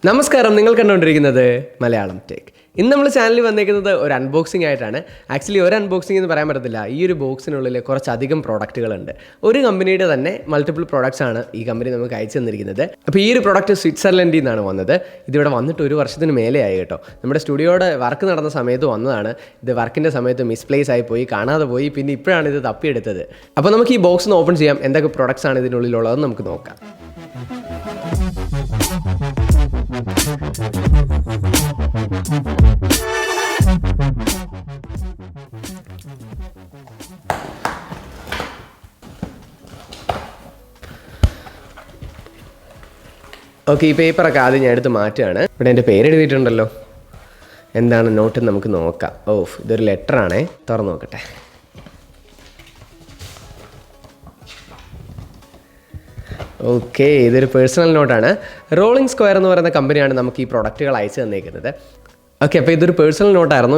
നമസ്കാരം, നിങ്ങൾ കണ്ടുകൊണ്ടിരിക്കുന്നത് മലയാളം ടെക്. ഇന്ന് നമ്മൾ ചാനലിൽ വന്നിരിക്കുന്നത് ഒരു അൺബോക്സിംഗ് ആയിട്ടാണ്. ആക്ച്വലി ഒരു അൺബോക്സിംഗ് എന്ന് പറയാൻ പറ്റത്തില്ല. ഈ ഒരു ബോക്സിനുള്ളിൽ കുറച്ചധികം പ്രോഡക്റ്റുകളുണ്ട്. ഒരു കമ്പനിയുടെ തന്നെ മൾട്ടിപ്പിൾ പ്രോഡക്റ്റ്സ് ആണ് ഈ കമ്പനി നമുക്ക് അയച്ചു തന്നിരിക്കുന്നത്. അപ്പോൾ ഈ ഒരു പ്രോഡക്റ്റ് സ്വിറ്റ്സർലൻഡിൽ നിന്നാണ് വന്നത്. ഇതിവിടെ വന്നിട്ട് ഒരു വർഷത്തിന് മേലെയായി കേട്ടോ. നമ്മുടെ സ്റ്റുഡിയോയുടെ വർക്ക് നടന്ന സമയത്ത് വന്നതാണ്. ഇത് വർക്കിൻ്റെ സമയത്ത് മിസ്പ്ലേസ് ആയി പോയി, കാണാതെ പോയി. പിന്നെ ഇപ്പോഴാണ് ഇത് തപ്പിയെടുത്തത്. അപ്പോൾ നമുക്ക് ഈ ബോക്സ് ഒന്ന് ഓപ്പൺ ചെയ്യാം. എന്തൊക്കെ പ്രോഡക്റ്റ്സ് ആണ് ഇതിനുള്ളിലുള്ളതെന്ന് നമുക്ക് നോക്കാം. ഓക്കെ, ഈ പേപ്പറൊക്കെ ആദ്യം ഞാൻ എടുത്ത് മാറ്റുകയാണ്. ഇവിടെ എൻ്റെ പേര് എഴുതിയിട്ടുണ്ടല്ലോ. എന്താണ് നോട്ട് നമുക്ക് നോക്കാം. ഇതൊരു ലെറ്ററാണേ, തുറന്ന് നോക്കട്ടെ. ഓക്കെ, ഇതൊരു പേഴ്സണൽ നോട്ടാണ്. റോളിംഗ് സ്ക്വയർ എന്ന് പറയുന്ന കമ്പനിയാണ് നമുക്ക് ഈ പ്രൊഡക്റ്റുകൾ അയച്ചു തന്നേക്കുന്നത്. ഓക്കെ, അപ്പോൾ ഇതൊരു പേഴ്സണൽ നോട്ടായിരുന്നു.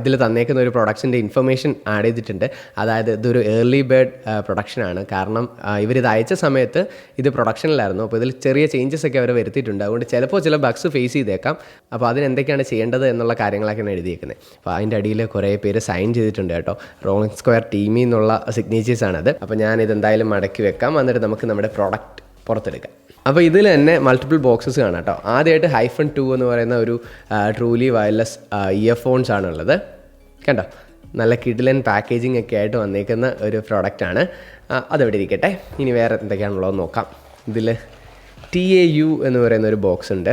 ഇതിൽ തന്നേക്കുന്ന ഒരു പ്രൊഡക്ട്സിൻ്റെ ഇൻഫർമേഷൻ ആഡ് ചെയ്തിട്ടുണ്ട്. അതായത് ഇതൊരു ഏർലി ബേർഡ് പ്രൊഡക്ഷനാണ്. കാരണം ഇവരിത് അയച്ച സമയത്ത് ഇത് പ്രൊഡക്ഷനിലായിരുന്നു. അപ്പോൾ ഇതിൽ ചെറിയ ചേഞ്ചസ് ഒക്കെ അവർ വരുത്തിയിട്ടുണ്ട്. അതുകൊണ്ട് ചിലപ്പോൾ ചില ബഗ്സ് ഫേസ് ചെയ്തേക്കാം. അപ്പോൾ അതിനെന്തൊക്കെയാണ് ചെയ്യേണ്ടത് എന്നുള്ള കാര്യങ്ങളൊക്കെയാണ് എഴുതിയേക്കുന്നത്. അപ്പോൾ അതിൻ്റെ അടിയിൽ കുറേ പേര് സൈൻ ചെയ്തിട്ടുണ്ട് കേട്ടോ. റോളിംഗ് സ്ക്വയർ ടീമിൽ നിന്നുള്ള സിഗ്നേച്ചേഴ്സാണത്. അപ്പോൾ ഞാനിത് എന്തായാലും മടക്കി വെക്കാം. എന്നിട്ട് നമുക്ക് നമ്മുടെ പ്രോഡക്റ്റ് പുറത്തെടുക്കാം. അപ്പോൾ ഇതിൽ തന്നെ മൾട്ടിപ്പിൾ ബോക്സസ് കാണാം കേട്ടോ. ആദ്യമായിട്ട് Hyphen 2 എന്ന് പറയുന്ന ഒരു ട്രൂലി വയർലെസ് ഇയർഫോൺസ് ആണുള്ളത്. കണ്ടോ, നല്ല കിഡിലൻ പാക്കേജിംഗ് ഒക്കെ ആയിട്ട് വന്നേക്കുന്ന ഒരു പ്രോഡക്റ്റാണ്. അതവിടെ ഇരിക്കട്ടെ. ഇനി വേറെ എന്തൊക്കെയാണുള്ളത് നോക്കാം. ഇതിൽ TAU എന്ന് പറയുന്ന ഒരു ബോക്സ് ഉണ്ട്.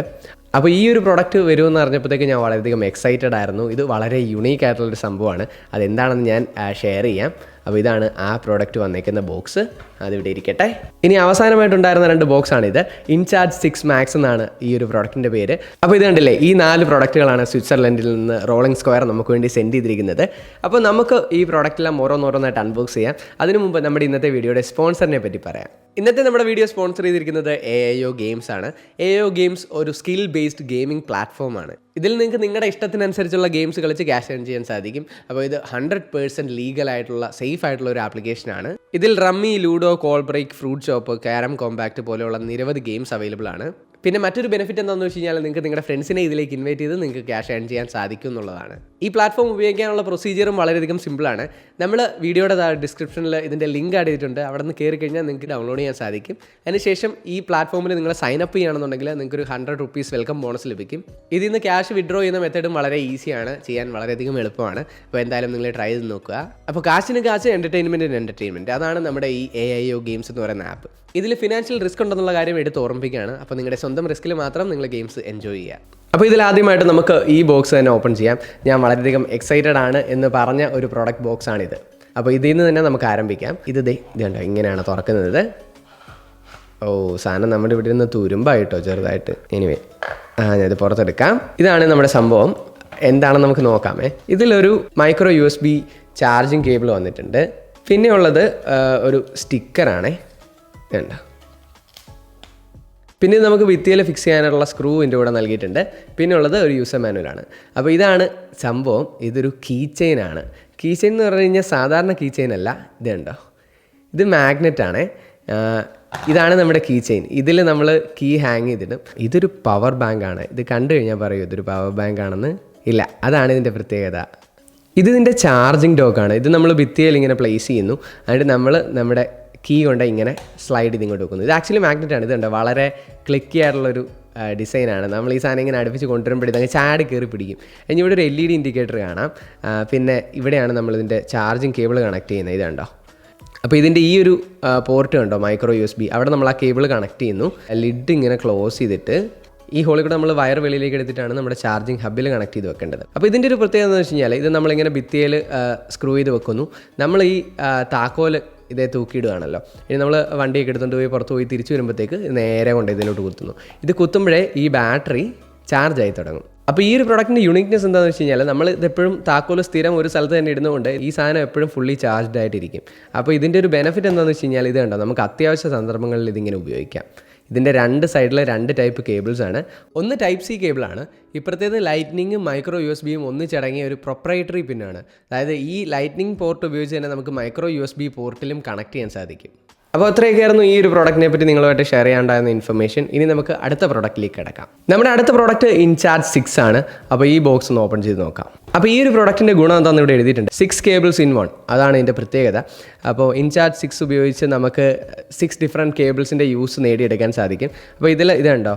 അപ്പോൾ ഈ ഒരു പ്രോഡക്റ്റ് വരുമെന്ന് അറിഞ്ഞപ്പോഴത്തേക്ക് ഞാൻ വളരെയധികം എക്സൈറ്റഡ് ആയിരുന്നു. ഇത് വളരെ യുണീക്ക് ആയിട്ടുള്ളൊരു സംഭവമാണ്. അതെന്താണെന്ന് ഞാൻ ഷെയർ ചെയ്യാം. അപ്പോൾ ഇതാണ് ആ പ്രോഡക്റ്റ് വന്നേക്കുന്ന ബോക്സ്. അതിവിടെ ഇരിക്കട്ടെ. ഇനി അവസാനമായിട്ടുണ്ടായിരുന്ന 2 ബോക്സാണിത്. inCharge 6 Max എന്നാണ് ഈ ഒരു പ്രോഡക്റ്റിൻ്റെ പേര്. അപ്പോൾ ഇത് കണ്ടില്ലേ, ഈ 4 പ്രോഡക്റ്റുകളാണ് സ്വിറ്റ്സർലൻഡിൽ നിന്ന് റോളിംഗ് സ്ക്വയർ നമുക്ക് വേണ്ടി സെൻഡ് ചെയ്തിരിക്കുന്നത്. അപ്പോൾ നമുക്ക് ഈ പ്രോഡക്റ്റെല്ലാം ഓരോന്നോരോന്നായിട്ട് അൺബോക്സ് ചെയ്യാം. അതിനു മുമ്പ് നമ്മുടെ ഇന്നത്തെ വീഡിയോയുടെ സ്പോൺസറിനെ പറ്റി പറയാം. ഇന്നത്തെ നമ്മുടെ വീഡിയോ സ്പോൺസർ ചെയ്തിരിക്കുന്നത് AIO Games ആണ്. AIO Games ഒരു സ്കിൽ ബേസ്ഡ് ഗെയിമിംഗ് പ്ലാറ്റ്ഫോമാണ്. ഇതിൽ നിങ്ങൾക്ക് നിങ്ങളുടെ ഇഷ്ടത്തിനനുസരിച്ചുള്ള ഗെയിംസ് കളിച്ച് ക്യാഷ് ഏൺ ചെയ്യാൻ സാധിക്കും. അപ്പോൾ ഇത് 100% ലീഗലായിട്ടുള്ള സേഫ് ആയിട്ടുള്ള ഒരു ആപ്ലിക്കേഷനാണ്. ഇതിൽ rummy, ludo, call break, fruit shop, carrom compact പോലെയുള്ള നിരവധി ഗെയിംസ് അവൈലബിൾ ആണ്. പിന്നെ മറ്റൊരു ബെനിഫിറ്റ് എന്താണെന്ന് വെച്ച് കഴിഞ്ഞാൽ നിങ്ങൾക്ക് നിങ്ങളുടെ ഫ്രണ്ട്സിനെ ഇതിലേക്ക് ഇൻവൈറ്റ് ചെയ്ത് നിങ്ങൾക്ക് ക്യാഷ് ഏൺ ചെയ്യാൻ സാധിക്കും എന്നുള്ളതാണ്. ഈ പ്ലാറ്റ്ഫോം ഉപയോഗിക്കാനുള്ള പ്രൊസീജിയറും വളരെയധികം സിമ്പിളാണ്. നമ്മൾ വീഡിയോയുടെ ഡിസ്ക്രിപ്ഷനിൽ ഇതിൻ്റെ ലിങ്ക് ആഡ് ചെയ്തിട്ടുണ്ട്. അവിടെ നിന്ന് കയറി കഴിഞ്ഞാൽ നിങ്ങൾക്ക് ഡൗൺലോഡ് ചെയ്യാൻ സാധിക്കും. അതിനുശേഷം ഈ പ്ലാറ്റ്ഫോമിൽ നിങ്ങൾ സൈനപ്പ് ചെയ്യുകയാണെന്നുണ്ടെങ്കിൽ നിങ്ങൾക്ക് ഒരു 100 rupees വെൽക്കം ബോണസ് ലഭിക്കും. ഇതിൽ നിന്ന് ക്യാഷ് വിഡ്രോ ചെയ്യുന്ന മെത്തേഡും വളരെ ഈസിയാണ്, ചെയ്യാൻ വളരെയധികം എളുപ്പമാണ്. അപ്പോൾ എന്തായാലും നിങ്ങൾ ട്രൈ ചെയ്ത് നോക്കുക. അപ്പോൾ കാശിന് കാശ്, എൻ്റർടൈൻമെൻറ്റിന് എൻ്റർടൈൻമെൻറ്റ്, അതാണ് നമ്മുടെ ഈ AIO ഗെയിംസ് എന്ന് പറയുന്ന ആപ്പ്. ഇതിൽ ഫിനാൻഷ്യൽ റിസ്ക് ഉണ്ടെന്നുള്ള കാര്യം എടുത്ത് ഓർമ്മിപ്പിക്കുകയാണ്. അപ്പോൾ നിങ്ങളുടെ സ്വന്തം റിസ്കിൽ മാത്രം നിങ്ങൾ ഗെയിംസ് എൻജോയ് ചെയ്യുക. അപ്പോൾ ഇതിൽ ആദ്യമായിട്ട് നമുക്ക് ഈ ബോക്സ് തന്നെ ഓപ്പൺ ചെയ്യാം. ഞാൻ വളരെയധികം എക്സൈറ്റഡ് ആണ് എന്ന് പറഞ്ഞ ഒരു പ്രോഡക്റ്റ് ബോക്സാണിത്. അപ്പോൾ ഇതിൽ നിന്ന് തന്നെ നമുക്ക് ആരംഭിക്കാം. ഇത് കണ്ടോ, ഇങ്ങനെയാണ് തുറക്കുന്നത്. സാധനം നമ്മുടെ ഇവിടെ നിന്ന് തുരുമ്പായിട്ടോ ചെറുതായിട്ട്. എനിവേ, ഞാനിത് പുറത്തെടുക്കാം. ഇതാണ് നമ്മുടെ സംഭവം. എന്താണെന്ന് നമുക്ക് നോക്കാമേ. ഇതിലൊരു മൈക്രോ USB ചാർജിങ് കേബിൾ വന്നിട്ടുണ്ട്. പിന്നെ ഉള്ളത് ഒരു സ്റ്റിക്കറാണേ, വേണ്ട. പിന്നെ നമുക്ക് ഭിത്തിയിൽ ഫിക്സ് ചെയ്യാനുള്ള സ്ക്രൂ ഇതിൻ്റെ കൂടെ നൽകിയിട്ടുണ്ട്. പിന്നെ ഉള്ളത് ഒരു യൂസർ മാനുവലാണ്. അപ്പോൾ ഇതാണ് സംഭവം. ഇതൊരു കീ ചെയിനാണ്. കീ ചെയിൻ എന്ന് പറഞ്ഞു കഴിഞ്ഞാൽ സാധാരണ കീ ചെയിൻ അല്ല. ഇത് കണ്ടോ, ഇത് മാഗ്നറ്റാണേ. ഇതാണ് നമ്മുടെ കീ ചെയിൻ. ഇതിൽ നമ്മൾ കീ ഹാങ് ചെയ്തിടും. ഇതൊരു പവർ ബാങ്ക് ആണ്. ഇത് കണ്ടു കഴിഞ്ഞാൽ പറയൂ ഇതൊരു പവർ ബാങ്ക് ആണെന്ന്. ഇല്ല, അതാണ് ഇതിൻ്റെ പ്രത്യേകത. ഇതിൻ്റെ ചാർജിങ് ഡോക്കാണ്. ഇത് നമ്മൾ ഭിത്തിയിൽ ഇങ്ങനെ പ്ലേസ് ചെയ്യുന്നു. എന്നിട്ട് നമ്മൾ നമ്മുടെ കീ കൊണ്ട് ഇങ്ങനെ സ്ലൈഡ് ചെയ്ത് ഇങ്ങോട്ട് വെക്കുന്നു. ഇത് ആക്ച്വലി മാഗ്നറ്റാണ്. ഇതുണ്ട്, വളരെ ക്ലിക്കി ആയിട്ടുള്ളൊരു ഡിസൈനാണ്. നമ്മൾ ഈ സാധനം ഇങ്ങനെ അടുപ്പിച്ച് കൊണ്ടുവരുമ്പോഴത്തേക്ക് ചാടി കയറി പിടിക്കും. ഇനി ഇവിടെ ഒരു LED ഇൻഡിക്കേറ്റർ കാണാം. പിന്നെ ഇവിടെയാണ് നമ്മളിതിൻ്റെ ചാർജിങ് കേബിൾ കണക്ട് ചെയ്യുന്നത്. ഇത് കണ്ടോ. അപ്പോൾ ഇതിൻ്റെ ഈ ഒരു പോർട്ട് കണ്ടോ, മൈക്രോ USB, അവിടെ നമ്മൾ ആ കേബിൾ കണക്ട് ചെയ്യുന്നു. ലിഡ് ഇങ്ങനെ ക്ലോസ് ചെയ്തിട്ട് ഈ ഹോളിൽ കൂടെ നമ്മൾ വയർ വെളിയിലേക്ക് എടുത്തിട്ടാണ് നമ്മുടെ ചാർജിങ് ഹബ്ബിൽ കണക്ട് ചെയ്ത് വെക്കേണ്ടത്. അപ്പോൾ ഇതിൻ്റെ ഒരു പ്രത്യേകത എന്ന് വെച്ച് കഴിഞ്ഞാൽ ഇത് നമ്മളിങ്ങനെ ഭിത്തിയിൽ സ്ക്രൂ ചെയ്ത് വെക്കുന്നു. നമ്മൾ ഈ താക്കോൽ ഇതേ തൂക്കിയിടുകയാണല്ലോ. ഇനി നമ്മൾ വണ്ടിയൊക്കെ എടുത്തുകൊണ്ട് പോയി പുറത്ത് പോയി തിരിച്ചു വരുമ്പോഴത്തേക്ക് നേരെ കൊണ്ട് ഇതിലോട്ട് കുത്തുന്നു. ഇത് കുത്തുമ്പോഴേ ഈ ബാറ്ററി ചാർജ് ആയി തുടങ്ങും. അപ്പോൾ ഈ ഒരു പ്രൊഡക്റ്റിൻ്റെ യുണീക്നെസ് എന്താണെന്ന് വെച്ച് കഴിഞ്ഞാൽ നമ്മൾ ഇതെപ്പോഴും താക്കോൽ സ്ഥിരം ഒരു സ്ഥലത്ത് തന്നെ ഇടുന്നതുകൊണ്ട് ഈ സാധനം എപ്പോഴും ഫുള്ളി ചാർജ്ഡ് ആയിട്ടിരിക്കും. അപ്പോൾ ഇതിൻ്റെ ഒരു ബെനിഫിറ്റ് എന്താണെന്ന് വെച്ച് കഴിഞ്ഞാൽ ഇത് കണ്ടോ, നമുക്ക് അത്യാവശ്യ സന്ദർഭങ്ങളിൽ ഇതിങ്ങനെ ഉപയോഗിക്കാം. ഇതിൻ്റെ 2 സൈഡിൽ 2 ടൈപ്പ് കേബിൾസാണ്. ഒന്ന് ടൈപ്പ് C കേബിളാണ്. ഇപ്പുറത്തേത് ലൈറ്റ്നിങ്ങും മൈക്രോ USB ഒന്നിച്ചടങ്ങിയ ഒരു പ്രൊപ്രൈറ്ററി പിന്നാണ്. അതായത് ഈ ലൈറ്റ്നിങ് പോർട്ട് ഉപയോഗിച്ച് തന്നെ നമുക്ക് മൈക്രോ USB പോർട്ടിലും കണക്ട് ചെയ്യാൻ സാധിക്കും. അപ്പോൾ അത്രയൊക്കെയായിരുന്നു ഈ ഒരു പ്രോഡക്റ്റിനെ പറ്റി നിങ്ങളുമായിട്ട് ഷെയർ ചെയ്യാണ്ടായിരുന്ന ഇൻഫർമേഷൻ. ഇനി നമുക്ക് അടുത്ത പ്രോഡക്റ്റിലേക്ക് കിടക്കാം. നമ്മുടെ അടുത്ത പ്രോഡക്റ്റ് ഇൻചാർജ് 6 ആണ്. അപ്പോൾ ഈ ബോക്സ് ഒന്ന് ഓപ്പൺ ചെയ്ത് നോക്കാം. അപ്പോൾ ഈ ഒരു പ്രോഡക്റ്റിൻ്റെ ഗുണം എന്താണെന്ന് ഇവിടെ എഴുതിയിട്ടുണ്ട്. 6 cables in 1, അതാണ് ഇതിൻ്റെ പ്രത്യേകത. അപ്പോൾ ഇൻചാർജ് 6 ഉപയോഗിച്ച് നമുക്ക് 6 ഡിഫറെൻറ്റ് കേബിൾസിൻ്റെ യൂസ് നേടിയെടുക്കാൻ സാധിക്കും. അപ്പോൾ ഇതുണ്ടോ,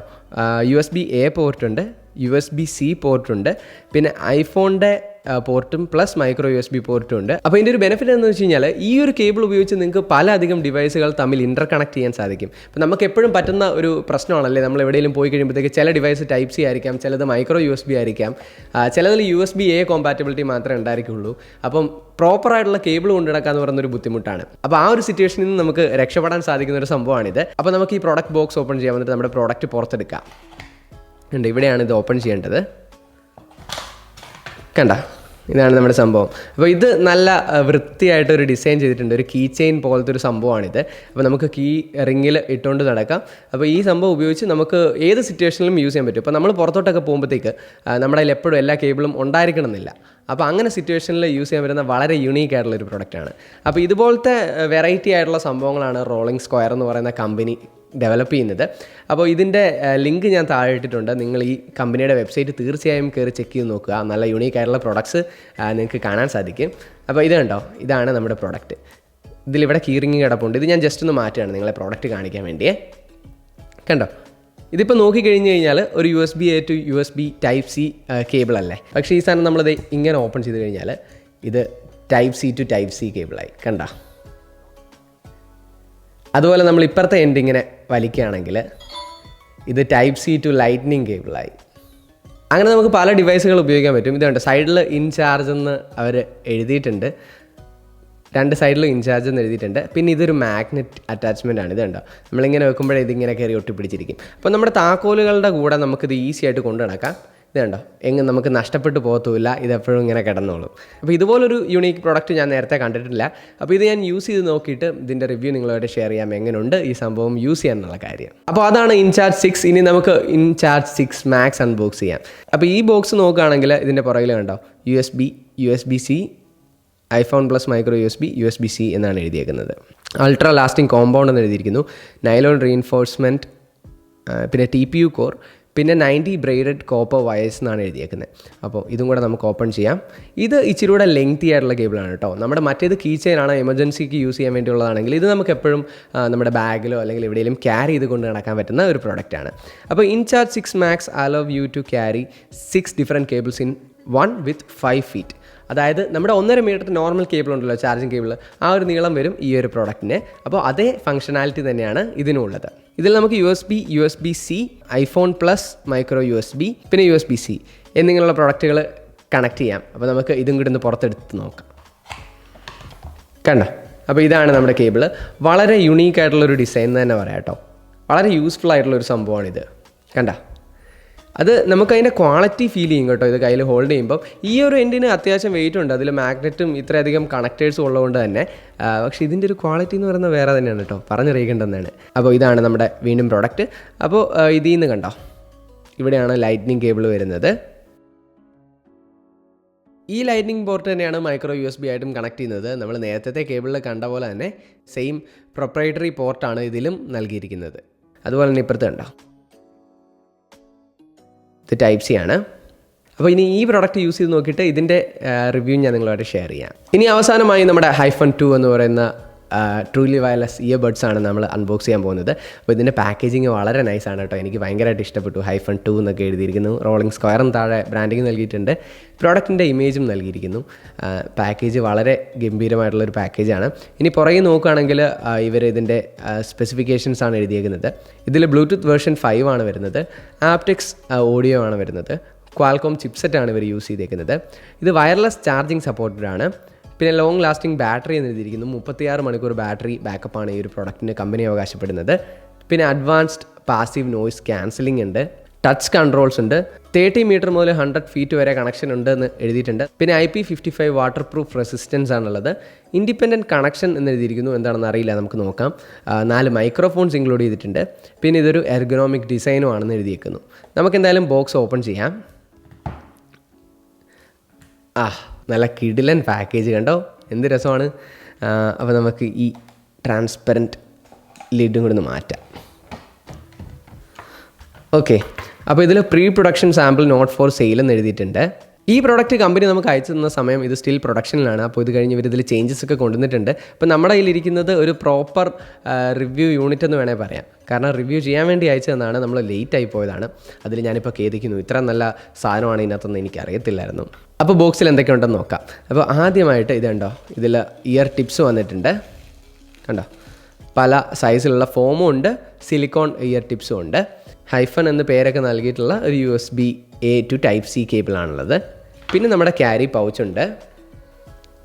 USB-A പോർട്ടുണ്ട്, USB-C പോർട്ടുണ്ട്, പിന്നെ ഐഫോണിൻ്റെ പോർട്ടും പ്ലസ് മൈക്രോ USB പോർട്ടും ഉണ്ട്. അപ്പോൾ ഇതിൻ്റെ ഒരു ബെനിഫിറ്റ് എന്ന് വെച്ച് കഴിഞ്ഞാൽ ഈ ഒരു കേബിൾ ഉപയോഗിച്ച് നിങ്ങൾക്ക് പല അധികം ഡിവൈസുകൾ തമ്മിൽ ഇൻ്റർകണക്ട് ചെയ്യാൻ സാധിക്കും. അപ്പോൾ നമുക്ക് എപ്പോഴും പറ്റുന്ന ഒരു പ്രശ്നമാണല്ലേ, നമ്മൾ എവിടെയെങ്കിലും പോയി കഴിയുമ്പോഴത്തേക്ക് ചില ഡിവൈസ് ടൈപ്പ് C ആയിരിക്കാം, ചിലത് മൈക്രോ USB ആയിരിക്കാം, ചിലതിൽ USB-A കോമ്പാറ്റബിലിറ്റി മാത്രമേ ഉണ്ടായിരിക്കുള്ളൂ. അപ്പം പ്രോപ്പറായിട്ടുള്ള കേബിൾ കൊണ്ടു നടക്കാന്ന് പറയുന്നൊരു ബുദ്ധിമുട്ടാണ്. അപ്പോൾ ആ ഒരു സിറ്റുവേഷനിൽ നിന്ന് നമുക്ക് രക്ഷപ്പെടാൻ സാധിക്കുന്ന ഒരു സംഭവമാണിത്. അപ്പോൾ നമുക്ക് ഈ പ്രോഡക്റ്റ് ബോക്സ് ഓപ്പൺ ചെയ്യാൻ വന്നിട്ട് നമ്മുടെ പ്രോഡക്റ്റ് പുറത്തെടുക്കാം. ഉണ്ട്, ഇവിടെയാണ് ഇത് ഓപ്പൺ ചെയ്യേണ്ടത്. കണ്ട, ഇതാണ് നമ്മുടെ സംഭവം. അപ്പോൾ ഇത് നല്ല വൃത്തിയായിട്ടൊരു ഡിസൈൻ ചെയ്തിട്ടുണ്ട്. ഒരു കീ ചെയിൻ പോലത്തെ ഒരു സംഭവമാണിത്. അപ്പോൾ നമുക്ക് കീ റിങ്ങിൽ ഇട്ടുകൊണ്ട് നടക്കാം. അപ്പോൾ ഈ സംഭവം ഉപയോഗിച്ച് നമുക്ക് ഏത് സിറ്റുവേഷനിലും യൂസ് ചെയ്യാൻ പറ്റും. ഇപ്പോൾ നമ്മൾ പുറത്തോട്ടൊക്കെ പോകുമ്പോഴത്തേക്ക് നമ്മുടെ കയ്യിൽ എപ്പോഴും എല്ലാ കേബിളും ഉണ്ടായിരിക്കണമെന്നില്ല. അപ്പോൾ അങ്ങനെ സിറ്റുവേഷനിൽ യൂസ് ചെയ്യാൻ പറ്റുന്ന വളരെ യൂണീക്ക് ആയിട്ടുള്ളൊരു പ്രൊഡക്റ്റാണ്. അപ്പോൾ ഇതുപോലത്തെ വെറൈറ്റി ആയിട്ടുള്ള സംഭവങ്ങളാണ് റോളിംഗ് സ്ക്വയർ എന്ന് പറയുന്ന കമ്പനി ഡെവലപ്പ് ചെയ്യുന്നത്. അപ്പോൾ ഇതിൻ്റെ ലിങ്ക് ഞാൻ താഴെ ഇട്ടിട്ടുണ്ട്. നിങ്ങൾ ഈ കമ്പനിയുടെ വെബ്സൈറ്റ് തീർച്ചയായും കയറി ചെക്ക് ചെയ്ത് നോക്കുക. നല്ല യൂണീക്ക് ആയിട്ടുള്ള പ്രൊഡക്ട്സ് നിങ്ങൾക്ക് കാണാൻ സാധിക്കും. അപ്പോൾ ഇത് കണ്ടോ, ഇതാണ് നമ്മുടെ പ്രൊഡക്റ്റ്. ഇതിലിവിടെ കീറിങ് കിടപ്പുണ്ട്. ഇത് ഞാൻ ജസ്റ്റ് ഒന്ന് മാറ്റുകയാണ് നിങ്ങളെ പ്രോഡക്റ്റ് കാണിക്കാൻ വേണ്ടിയേ. കണ്ടോ, ഇതിപ്പോൾ നോക്കിക്കഴിഞ്ഞ് കഴിഞ്ഞാൽ ഒരു USB-A to USB Type-C cable അല്ലേ. പക്ഷേ ഈ സാധനം നമ്മളിത് ഇങ്ങനെ ഓപ്പൺ ചെയ്ത് കഴിഞ്ഞാൽ ഇത് Type-C to Type-C കേബിളായി. കണ്ടോ, അതുപോലെ നമ്മൾ ഇപ്പുറത്തെ എൻഡ് ഇങ്ങനെ വലിക്കുകയാണെങ്കിൽ ഇത് Type-C to Lightning കേബിളായി. അങ്ങനെ നമുക്ക് പല ഡിവൈസുകൾ ഉപയോഗിക്കാൻ പറ്റും. ഇതുണ്ട്, സൈഡിൽ ഇൻചാർജ് എന്ന് അവർ എഴുതിയിട്ടുണ്ട്. 2 സൈഡിലും ഇൻചാർജ് എന്ന് എഴുതിയിട്ടുണ്ട്. പിന്നെ ഇതൊരു മാഗ്നറ്റ് അറ്റാച്ച്മെൻ്റ് ആണ്. ഇതുണ്ടോ, നമ്മളിങ്ങനെ വെക്കുമ്പോഴേ ഇതിങ്ങനെ കയറി ഒട്ടിപ്പിടിച്ചിരിക്കും. അപ്പോൾ നമ്മുടെ താക്കോലുകളുടെ കൂടെ നമുക്കിത് ഈസി ആയിട്ട് കൊണ്ടു നടക്കാം. ഇതുണ്ടോ, എങ്ങും നമുക്ക് നഷ്ടപ്പെട്ടു പോകത്തുമില്ല. ഇതെപ്പോഴും ഇങ്ങനെ കിടന്നോളും. അപ്പോൾ ഇതുപോലൊരു യൂണീക്ക് പ്രോഡക്റ്റ് ഞാൻ നേരത്തെ കണ്ടിട്ടില്ല. അപ്പോൾ ഇത് ഞാൻ യൂസ് ചെയ്ത് നോക്കിയിട്ട് ഇതിൻ്റെ റിവ്യൂ നിങ്ങളുമായിട്ട് ഷെയർ ചെയ്യാം, എങ്ങനെയുണ്ട് ഈ സംഭവം യൂസ് ചെയ്യാനുള്ള കാര്യം. അപ്പോൾ അതാണ് ഇൻചാർജ് 6. ഇനി നമുക്ക് ഇൻചാർജ് 6 Max അൺബോക്സ് ചെയ്യാം. അപ്പോൾ ഈ ബോക്സ് നോക്കുകയാണെങ്കിൽ ഇതിൻ്റെ പുറകിൽ കണ്ടോ USB-C, iPhone plus micro USB-C എന്നാണ് എഴുതിയേക്കുന്നത്. അൾട്രാ ലാസ്റ്റിംഗ് കോമ്പൗണ്ട് എന്ന് എഴുതിയിരിക്കുന്നു. നൈലോൺ റീഇൻഫോഴ്സ്മെൻറ്റ്, പിന്നെ TPU കോർ, പിന്നെ 90 ബ്രെയ്ഡഡ് കോപ്പർ വയേഴ്സ് എന്നാണ് എഴുതിയേക്കുന്നത്. അപ്പോൾ ഇതും കൂടെ നമുക്ക് ഓപ്പൺ ചെയ്യാം. ഇത് ഇച്ചിരി കൂടെ ലെങ്തി ആയിട്ടുള്ള കേബിളാണ് കേട്ടോ. നമ്മുടെ മറ്റേത് കീ ചെയിനാണ്, എമർജൻസിക്ക് യൂസ് ചെയ്യാൻ വേണ്ടിയുള്ളതാണെങ്കിൽ ഇത് നമുക്ക് എപ്പോഴും നമ്മുടെ ബാഗിലോ അല്ലെങ്കിൽ എവിടെയെങ്കിലും ക്യാരി ചെയ്ത് കൊണ്ട് നടക്കാൻ പറ്റുന്ന ഒരു പ്രോഡക്റ്റാണ്. അപ്പോൾ in charge 6 Max allow you to carry 6 different cables in one with 5 feet. അതായത് നമ്മുടെ 1.5 മീറ്റർ നോർമൽ കേബിൾ ഉണ്ടല്ലോ, ചാർജിങ് കേബിൾ, ആ ഒരു നീളം വരും ഈ ഒരു പ്രോഡക്റ്റിന്. അപ്പോൾ അതേ ഫംഗ്ഷനാലിറ്റി തന്നെയാണ് ഇതിനുള്ളത്. ഇതിൽ നമുക്ക് USB-C, iPhone plus micro USB, പിന്നെ USB-C എന്നിങ്ങനെയുള്ള പ്രോഡക്റ്റുകൾ കണക്ട് ചെയ്യാം. അപ്പോൾ നമുക്ക് ഇതും കൂടി ഒന്ന് പുറത്തെടുത്ത് നോക്കാം. കണ്ടോ, അപ്പോൾ ഇതാണ് നമ്മുടെ കേബിൾ. വളരെ യുണീക്ക് ആയിട്ടുള്ളൊരു ഡിസൈൻ എന്ന് തന്നെ പറയാം കേട്ടോ. വളരെ യൂസ്ഫുൾ ആയിട്ടുള്ളൊരു സംഭവമാണിത്. കണ്ടോ, അത് നമുക്കതിൻ്റെ ക്വാളിറ്റി ഫീൽ ചെയ്യും കേട്ടോ. ഇത് കയ്യിൽ ഹോൾഡ് ചെയ്യുമ്പോൾ ഈ ഒരു എൻഡിന് അത്യാവശ്യം വെയിറ്റ് ഉണ്ട്. അതിൽ മാഗ്നറ്റും ഇത്രയധികം കണക്റ്റേഴ്സും ഉള്ളതുകൊണ്ട് തന്നെ. പക്ഷേ ഇതിൻ്റെ ഒരു ക്വാളിറ്റി എന്ന് പറയുന്നത് വേറെ തന്നെയാണ് കേട്ടോ, പറഞ്ഞറിയിക്കേണ്ടതെന്നാണ്. അപ്പോൾ ഇതാണ് നമ്മുടെ വീണ്ടും പ്രോഡക്റ്റ്. അപ്പോൾ ഇതിൽ നിന്ന് കണ്ടോ, ഇവിടെയാണ് ലൈറ്റ്നിങ് കേബിൾ വരുന്നത്. ഈ ലൈറ്റ്നിങ് പോർട്ട് തന്നെയാണ് മൈക്രോ USB ആയിട്ടും കണക്ട് ചെയ്യുന്നത്. നമ്മൾ നേരത്തെ കേബിളിൽ കണ്ട പോലെ തന്നെ സെയിം പ്രൊപ്രൈറ്ററി പോർട്ടാണ് ഇതിലും നൽകിയിരിക്കുന്നത്. അതുപോലെ തന്നെ ഇപ്പുറത്ത് കണ്ടോ, ഇത് Type-C ആണ്. അപ്പോൾ ഇനി ഈ പ്രോഡക്റ്റ് യൂസ് ചെയ്ത് നോക്കിയിട്ട് ഇതിൻ്റെ റിവ്യൂ ഞാൻ നിങ്ങളുമായിട്ട് ഷെയർ ചെയ്യാം. ഇനി അവസാനമായി നമ്മുടെ Hyphen 2 എന്ന് പറയുന്ന ട്രൂലി വയർലെസ് ഇയർബഡ്സ് ആണ് നമ്മൾ അൺബോക്സ് ചെയ്യാൻ പോകുന്നത്. അപ്പോൾ ഇതിൻ്റെ പാക്കേജിങ് വളരെ നൈസാണ് കേട്ടോ. എനിക്ക് ഭയങ്കരമായിട്ട് ഇഷ്ടപ്പെട്ടു. Hyphen 2 എന്നൊക്കെ എഴുതിയിരിക്കുന്നു. റോളിംഗ് സ്ക്വയറും താഴെ ബ്രാൻഡിങ് നൽകിയിട്ടുണ്ട്. പ്രോഡക്റ്റിൻ്റെ ഇമേജും നൽകിയിരിക്കുന്നു. പാക്കേജ് വളരെ ഗംഭീരമായിട്ടുള്ളൊരു പാക്കേജാണ്. ഇനി പുറകെ നോക്കുകയാണെങ്കിൽ ഇവർ ഇതിൻ്റെ സ്പെസിഫിക്കേഷൻസ് ആണ് എഴുതിയിരിക്കുന്നത്. ഇതിൽ ബ്ലൂടൂത്ത് വേർഷൻ 5 ആണ് വരുന്നത്. ആപ്റ്റിക്സ് ഓഡിയോ ആണ് വരുന്നത്. ക്വാൽകോം ചിപ്സെറ്റാണ് ഇവർ യൂസ് ചെയ്തേക്കുന്നത്. ഇത് വയർലെസ് ചാർജിങ് സപ്പോർട്ടഡ് ആണ്. പിന്നെ ലോങ് ലാസ്റ്റിംഗ് ബാറ്ററി എന്ന് എഴുതിയിരിക്കുന്നു. 36 മണിക്കൂർ ബാറ്ററി ബാക്കപ്പാണ് ഈ ഒരു പ്രോഡക്റ്റിന് കമ്പനി അവകാശപ്പെടുന്നത്. പിന്നെ അഡ്വാൻസ്ഡ് പാസീവ് നോയ്സ് ക്യാൻസലിംഗ് ഉണ്ട്. ടച്ച് കൺട്രോൾസ് ഉണ്ട്. 30 മീറ്റർ മുതൽ 100 ഫീറ്റ് വരെ കണക്ഷൻ ഉണ്ട് എന്ന് എഴുതിയിട്ടുണ്ട്. പിന്നെ IP55 വാട്ടർ പ്രൂഫ് റെസിസ്റ്റൻസ് ആണുള്ളത്. ഇൻഡിപെൻഡൻറ്റ് കണക്ഷൻ എന്ന് എഴുതിയിരിക്കുന്നു. എന്താണെന്ന് അറിയില്ല, നമുക്ക് നോക്കാം. 4 മൈക്രോഫോൺസ് ഇൻക്ലൂഡ് ചെയ്തിട്ടുണ്ട്. പിന്നെ ഇതൊരു എർഗണോമിക് ഡിസൈനും ആണെന്ന് എഴുതിയിരിക്കുന്നു. നമുക്ക് എന്തായാലും ബോക്സ് ഓപ്പൺ ചെയ്യാം. നല്ല കിടിലൻ പാക്കേജ് കണ്ടോ, എന്ത് രസമാണ്. അപ്പോൾ നമുക്ക് ഈ ട്രാൻസ്പെറൻറ്റ് ലിഡും കൂടി ഒന്ന് മാറ്റാം. ഓക്കെ, അപ്പോൾ ഇതിൽ pre production sample not for sale എന്ന് എഴുതിയിട്ടുണ്ട്. ഈ പ്രോഡക്റ്റ് കമ്പനി നമുക്ക് അയച്ചു തന്ന സമയം ഇത് സ്റ്റിൽ പ്രൊഡക്ഷനിലാണ്. അപ്പോൾ ഇത് കഴിഞ്ഞ് ഇവർ ഇതിൽ ചേഞ്ചസ് ഒക്കെ കൊണ്ടുവന്നിട്ടുണ്ട്. അപ്പോൾ നമ്മുടെ കയ്യിലിരിക്കുന്നത് ഒരു പ്രോപ്പർ റിവ്യൂ യൂണിറ്റ് എന്ന് വേണേൽ പറയാം. കാരണം റിവ്യൂ ചെയ്യാൻ വേണ്ടി അയച്ചു തന്നാണ്, നമ്മൾ ലേറ്റായി പോയതാണ്. അതിൽ ഞാനിപ്പോൾ ഖേദിക്കുന്നു. ഇത്ര നല്ല സാധനമാണ് ഇതിനകത്തൊന്നും എനിക്കറിയത്തില്ലായിരുന്നു. അപ്പോൾ ബോക്സിൽ എന്തൊക്കെയുണ്ടെന്ന് നോക്കാം. അപ്പോൾ ആദ്യമായിട്ട് ഇതുണ്ടോ, ഇതിൽ ഇയർ ടിപ്സ് വന്നിട്ടുണ്ട്. കണ്ടോ, പല സൈസിലുള്ള ഫോമും ഉണ്ട്, സിലിക്കോൺ ഇയർ ടിപ്സും ഉണ്ട്. ഹൈഫൺ എന്ന് പേരൊക്കെ നൽകിയിട്ടുള്ള ഒരു USB-A to Type-C കേബിളാണുള്ളത്. പിന്നെ നമ്മുടെ ക്യാരി പൗച്ചുണ്ട്.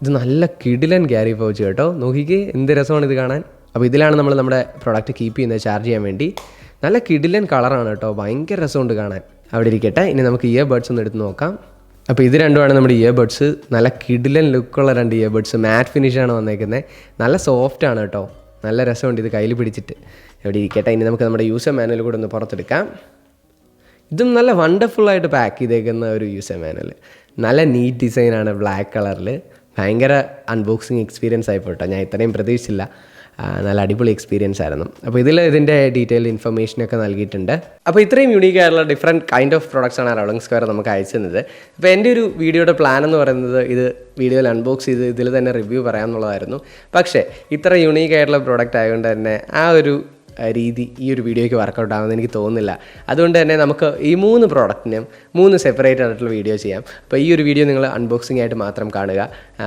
ഇത് നല്ല കിടിലൻ ക്യാരി പൗച്ച് കേട്ടോ, നോക്കിക്കേ എന്ത് രസമാണ് ഇത് കാണാൻ. അപ്പോൾ ഇതിലാണ് നമ്മൾ നമ്മുടെ പ്രോഡക്റ്റ് കീപ്പ് ചെയ്യുന്നത് ചാർജ് ചെയ്യാൻ വേണ്ടി. നല്ല കിടിലൻ കളറാണ് കേട്ടോ, ഭയങ്കര രസമുണ്ട് കാണാൻ. അവിടെ ഇരിക്കട്ടെ. ഇനി നമുക്ക് ഇയർ ബഡ്സ് ഒന്ന് എടുത്ത് നോക്കാം. അപ്പോൾ ഇത് രണ്ടുമാണ് നമ്മുടെ ഇയർ ബഡ്സ്. നല്ല കിടിലൻ ലുക്കുള്ള 2 ഇയർ ബഡ്സ്, മാറ്റ് ഫിനിഷാണ് വന്നേക്കുന്നത്. നല്ല സോഫ്റ്റാണ് കേട്ടോ, നല്ല രസമുണ്ട് ഇത് കയ്യിൽ പിടിച്ചിട്ട്. എവിടെ ഇരിക്കട്ടെ. ഇനി നമുക്ക് നമ്മുടെ യൂസർ മാനുവൽ കൂടെ ഒന്ന് പുറത്തെടുക്കാം. ഇതും നല്ല വണ്ടർഫുള്ളായിട്ട് പാക്ക് ചെയ്തേക്കുന്ന ഒരു യൂസർ മാനുവൽ. നല്ല നീറ്റ് ഡിസൈനാണ്, ബ്ലാക്ക് കളറിൽ. ഭയങ്കര അൺബോക്സിങ് എക്സ്പീരിയൻസ് ആയിപ്പോട്ടോ, ഞാൻ ഇത്രയും പ്രതീക്ഷിച്ചില്ല. നല്ല അടിപൊളി എക്സ്പീരിയൻസ് ആയിരുന്നു. അപ്പോൾ ഇതിൽ ഇതിൻ്റെ ഡീറ്റെയിൽ ഇൻഫർമേഷനൊക്കെ നൽകിയിട്ടുണ്ട്. അപ്പോൾ ഇത്രയും യൂണീക്ക് ആയിട്ടുള്ള ഡിഫറെൻറ്റ് കൈൻഡ് ഓഫ് പ്രോഡക്ട്സ് ആണ് റോളിംഗ് സ്ക്വയർ നമുക്ക് അയച്ചു തന്നത്. അപ്പോൾ എൻ്റെ ഒരു വീഡിയോയുടെ പ്ലാൻ എന്ന് പറയുന്നത് ഇത് വീഡിയോയിൽ അൺബോക്സ് ചെയ്ത് ഇതിൽ തന്നെ റിവ്യൂ പറയാമെന്നുള്ളതായിരുന്നു. പക്ഷേ ഇത്ര യൂണീക്ക് ആയിട്ടുള്ള പ്രോഡക്റ്റ് ആയതുകൊണ്ട് തന്നെ ആ ഒരു രീതി ഈ ഒരു വീഡിയോയ്ക്ക് വർക്കൗട്ട് ആകുമെന്ന് എനിക്ക് തോന്നുന്നില്ല. അതുകൊണ്ട് തന്നെ നമുക്ക് ഈ 3 പ്രോഡക്റ്റിനും 3 സെപ്പറേറ്റ് ആയിട്ടുള്ള വീഡിയോ ചെയ്യാം. അപ്പോൾ ഈ ഒരു വീഡിയോ നിങ്ങൾ അൺബോക്സിംഗ് ആയിട്ട് മാത്രം കാണുക.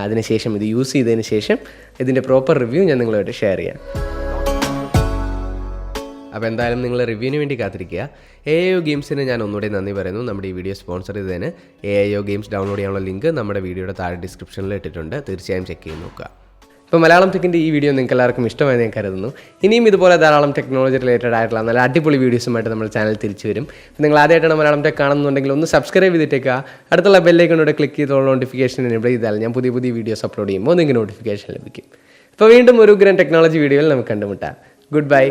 അതിനുശേഷം ഇത് യൂസ് ചെയ്തതിന് ശേഷം ഇതിൻ്റെ പ്രോപ്പർ റിവ്യൂ ഞാൻ നിങ്ങളുമായിട്ട് ഷെയർ ചെയ്യാം. അപ്പോൾ എന്തായാലും നിങ്ങൾ റിവ്യൂവിന് വേണ്ടി കാത്തിരിക്കുക. AIO ഗെയിംസിന് ഞാൻ ഒന്നുകൂടെ നന്ദി പറയുന്നു. നമ്മുടെ ഈ വീഡിയോ സ്പോൺസർ ചെയ്തതിന്. AIO ഗെയിംസ് ഡൗൺലോഡ് ചെയ്യാനുള്ള ലിങ്ക് നമ്മുടെ വീഡിയോയുടെ താഴെ ഡിസ്ക്രിപ്ഷനിൽ ഇട്ടിട്ടുണ്ട്. തീർച്ചയായും ചെക്ക് ചെയ്ത് നോക്കുക. ഇപ്പോൾ മലയാളം ടെക്കിൻ്റെ ഈ വീഡിയോ നിങ്ങൾക്ക് എല്ലാവർക്കും ഇഷ്ടമായി ഞാൻ കരുതുന്നു. ഇനിയും ഇതുപോലെ ധാരാളം ടെക്നോളജി റിലേറ്റഡ് ആയിട്ടുള്ള നല്ല അടിപൊളി വീഡിയോസുമായിട്ട് നമ്മൾ ചാനൽ തിരിച്ചു വരും. നിങ്ങൾ ആദ്യമായിട്ടാണ് മലയാളം ടെക് കാണുന്നുണ്ടെങ്കിൽ ഒന്ന് സബ്സ്ക്രൈബ് ചെയ്തിട്ടേക്കുക. അടുത്തുള്ള ബെല്ലൈക്കണോടെ ക്ലിക്ക് ചെയ്തോളം നോട്ടിഫിക്കേഷൻ എനേബിൾ ചെയ്താൽ ഞാൻ പുതിയ വീഡിയോസ് അപ്ലോഡ് ചെയ്യുമ്പോൾ നിങ്ങൾക്ക് നോട്ടിഫിക്കേഷൻ ലഭിക്കും. അപ്പോൾ വീണ്ടും ഒരു ടെക്നോളജി വീഡിയോയിൽ നമുക്ക് കണ്ടുമുട്ടാം. Good bye.